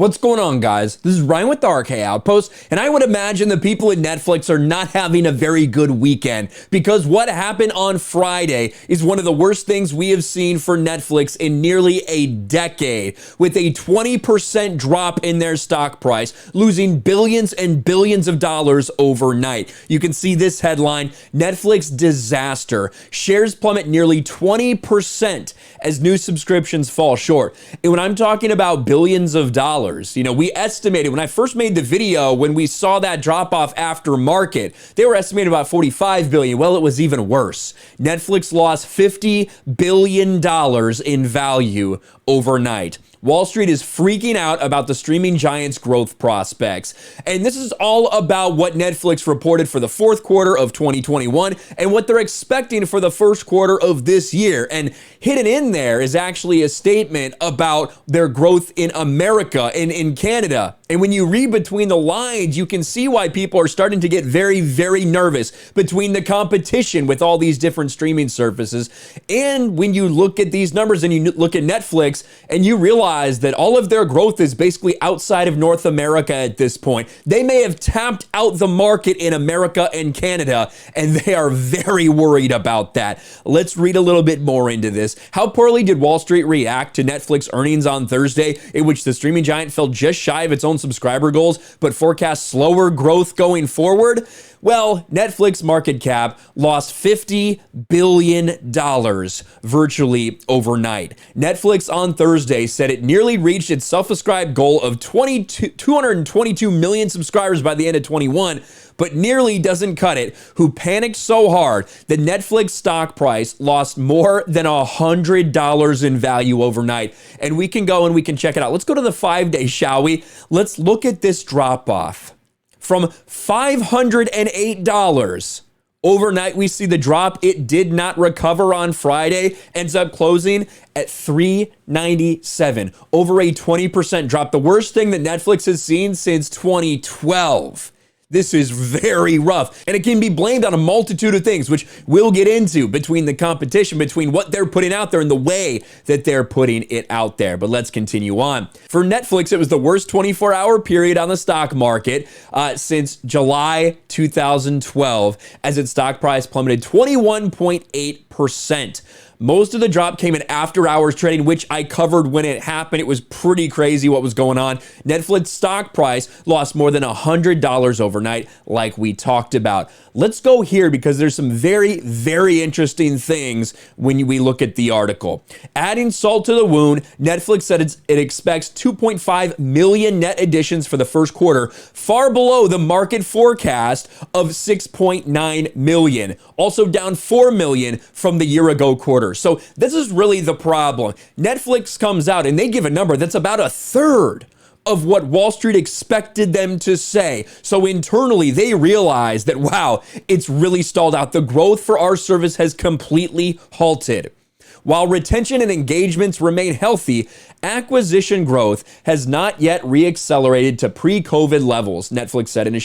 What's going on, guys? This is Ryan with the RK Outpost, and I would imagine the people at Netflix are not having a very good weekend because what happened on Friday is one of the worst things we have seen for Netflix in nearly a decade, with a 20% drop in their stock price, losing billions and billions of dollars overnight. You can see this headline, Netflix disaster. Shares plummet nearly 20% as new subscriptions fall short. And when I'm talking about billions of dollars, we estimated when I first made the video, when we saw that drop off after market, they were estimating about 45 billion. Well, it was even worse. Netflix lost $50 billion in value overnight. Wall Street is freaking out about the streaming giant's growth prospects. And this is all about what Netflix reported for the fourth quarter of 2021 and what they're expecting for the first quarter of this year. And hidden in there is actually a statement about their growth in America and in Canada. And when you read between the lines, you can see why people are starting to get very, very nervous between the competition with all these different streaming services. And when you look at these numbers and you look at Netflix and you realize that all of their growth is basically outside of North America at this point. They may have tapped out the market in America and Canada, and they are very worried about that. Let's read a little bit more into this. How poorly did Wall Street react to Netflix earnings on Thursday, in which the streaming giant fell just shy of its own subscriber goals, but forecast slower growth going forward? Well, Netflix market cap lost $50 billion virtually overnight. Netflix on Thursday said it nearly reached its self-ascribed goal of 222 million subscribers by the end of 21, but nearly doesn't cut it, who panicked so hard the Netflix stock price lost more than $100 in value overnight. And we can go and we can check it out. Let's go to the 5-day, shall we? Let's look at this drop-off. From $508 overnight, we see the drop. It did not recover on Friday, ends up closing at $397, over a 20% drop. The worst thing that Netflix has seen since 2012. This is very rough, and it can be blamed on a multitude of things, which we'll get into, between the competition, between what they're putting out there and the way that they're putting it out there. But let's continue on. For Netflix, it was the worst 24-hour period on the stock market since July 2012, as its stock price plummeted 21.8%. Most of the drop came in after hours trading, which I covered when it happened. It was pretty crazy what was going on. Netflix stock price lost more than $100 overnight, like we talked about. Let's go here because there's some very, very interesting things when we look at the article. Adding salt to the wound, Netflix said it expects 2.5 million net additions for the first quarter, far below the market forecast of 6.9 million. Also down 4 million from the year ago quarter. So this is really the problem. Netflix comes out and they give a number that's about a third of what Wall Street expected them to say. So internally, they realize that, wow, it's really stalled out. The growth for our service has completely halted. While retention and engagements remain healthy, acquisition growth has not yet reaccelerated to pre-COVID levels, Netflix said in a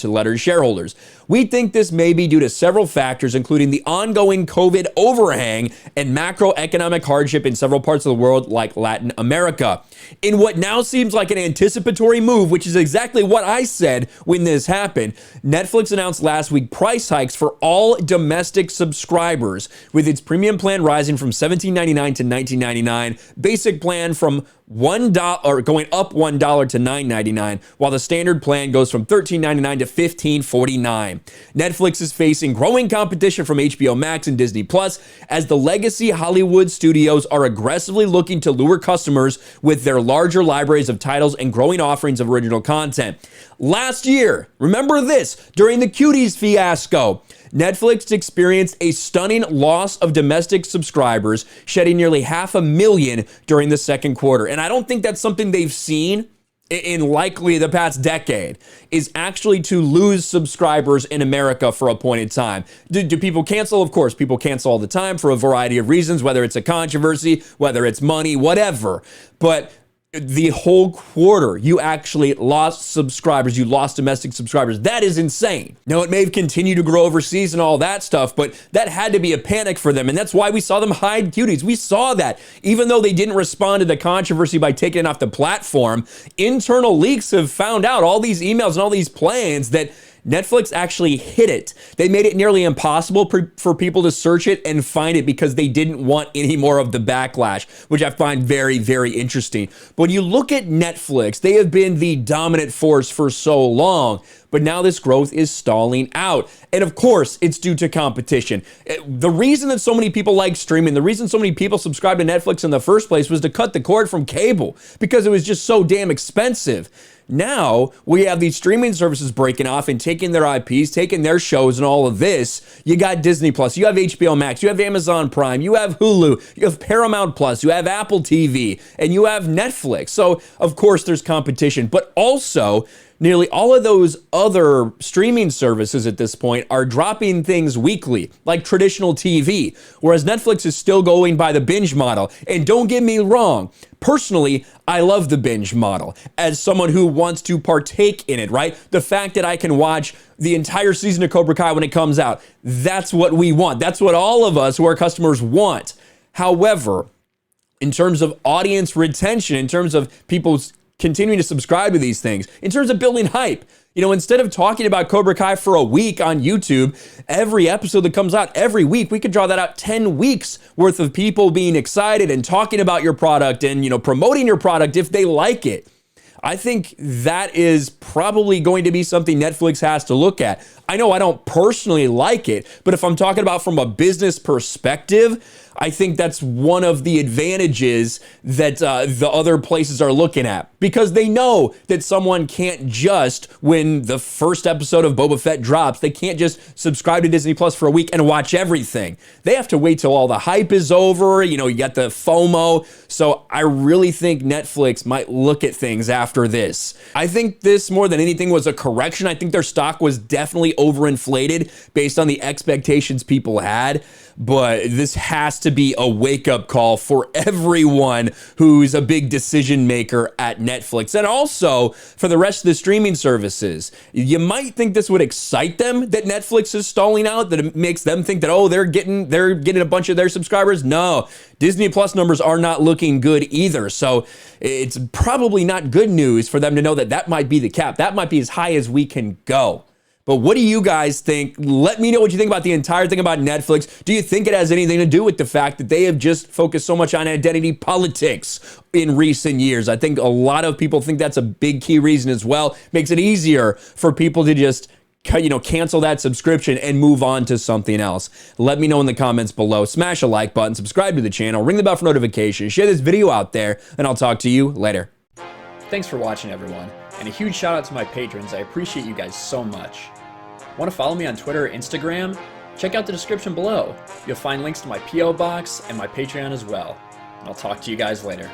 letter to shareholders. We think this may be due to several factors, including the ongoing COVID overhang and macroeconomic hardship in several parts of the world, like Latin America. In what now seems like an anticipatory move, which is exactly what I said when this happened, Netflix announced last week price hikes for all domestic subscribers, with its premium plan rising from $17.99 to $19.99, basic plan from $1 or going up $1 to $9.99, while the standard plan goes from $13.99 to $15.49. Netflix is facing growing competition from HBO Max and Disney Plus, as the legacy Hollywood studios are aggressively looking to lure customers with their larger libraries of titles and growing offerings of original content. Last year, remember this, during the Cuties fiasco, Netflix experienced a stunning loss of domestic subscribers, shedding nearly 500,000 during the second quarter. And I don't think that's something they've seen in likely the past decade, is actually to lose subscribers in America for a point in time. Do people cancel? Of course, people cancel all the time for a variety of reasons, whether it's a controversy, whether it's money, whatever. But The whole quarter, you actually lost subscribers. You lost domestic subscribers. That is insane. Now, it may have continued to grow overseas and all that stuff, but that had to be a panic for them. And that's why we saw them hide cuties. We saw that. Even though they didn't respond to the controversy by taking it off the platform, internal leaks have found out all these emails and all these plans that Netflix actually hid it. They made it nearly impossible for people to search it and find it because they didn't want any more of the backlash, which I find very, very interesting. But when you look at Netflix, they have been the dominant force for so long, but now this growth is stalling out. And of course, it's due to competition. The reason that so many people like streaming, the reason so many people subscribe to Netflix in the first place was to cut the cord from cable because it was just so damn expensive. Now we have these streaming services breaking off and taking their IPs, taking their shows and all of this. You got Disney Plus, you have HBO Max, you have Amazon Prime, you have Hulu, you have Paramount Plus, you have Apple TV, and you have Netflix. So of course there's competition, but also nearly all of those other streaming services at this point are dropping things weekly, like traditional TV, whereas Netflix is still going by the binge model. And don't get me wrong, personally, I love the binge model as someone who wants to partake in it, right? The fact that I can watch the entire season of Cobra Kai when it comes out, that's what we want. That's what all of us who are customers want. However, in terms of audience retention, in terms of people's continuing to subscribe to these things, in terms of building hype, you know, instead of talking about Cobra Kai for a week on YouTube, every episode that comes out every week, we could draw that out 10 weeks worth of people being excited and talking about your product and, you know, promoting your product if they like it. I think that is probably going to be something Netflix has to look at. I know I don't personally like it, but if I'm talking about from a business perspective, I think that's one of the advantages that the other places are looking at, because they know that someone can't just, when the first episode of Boba Fett drops, they can't just subscribe to Disney Plus for a week and watch everything. They have to wait till all the hype is over. You know, you got the FOMO. So I really think Netflix might look at things after this. I think this, more than anything, was a correction. I think their stock was definitely overinflated based on the expectations people had. But this has to be a wake-up call for everyone who's a big decision maker at Netflix, and also for the rest of the streaming services. You might think this would excite them that Netflix is stalling out, that it makes them think that, oh, they're getting a bunch of their subscribers. No, Disney Plus numbers are not looking good either. So it's probably not good news for them to know that that might be the cap. That might be as high as we can go. But what do you guys think? Let me know what you think about the entire thing about Netflix. Do you think it has anything to do with the fact that they have just focused so much on identity politics in recent years? I think a lot of people think that's a big key reason as well. Makes it easier for people to just, you know, cancel that subscription and move on to something else. Let me know in the comments below. Smash a like button, subscribe to the channel, ring the bell for notifications, share this video out there, and I'll talk to you later. Thanks for watching, everyone. And a huge shout out to my patrons. I appreciate you guys so much. Want to follow me on Twitter or Instagram? Check out the description below. You'll find links to my PO box and my Patreon as well. And I'll talk to you guys later.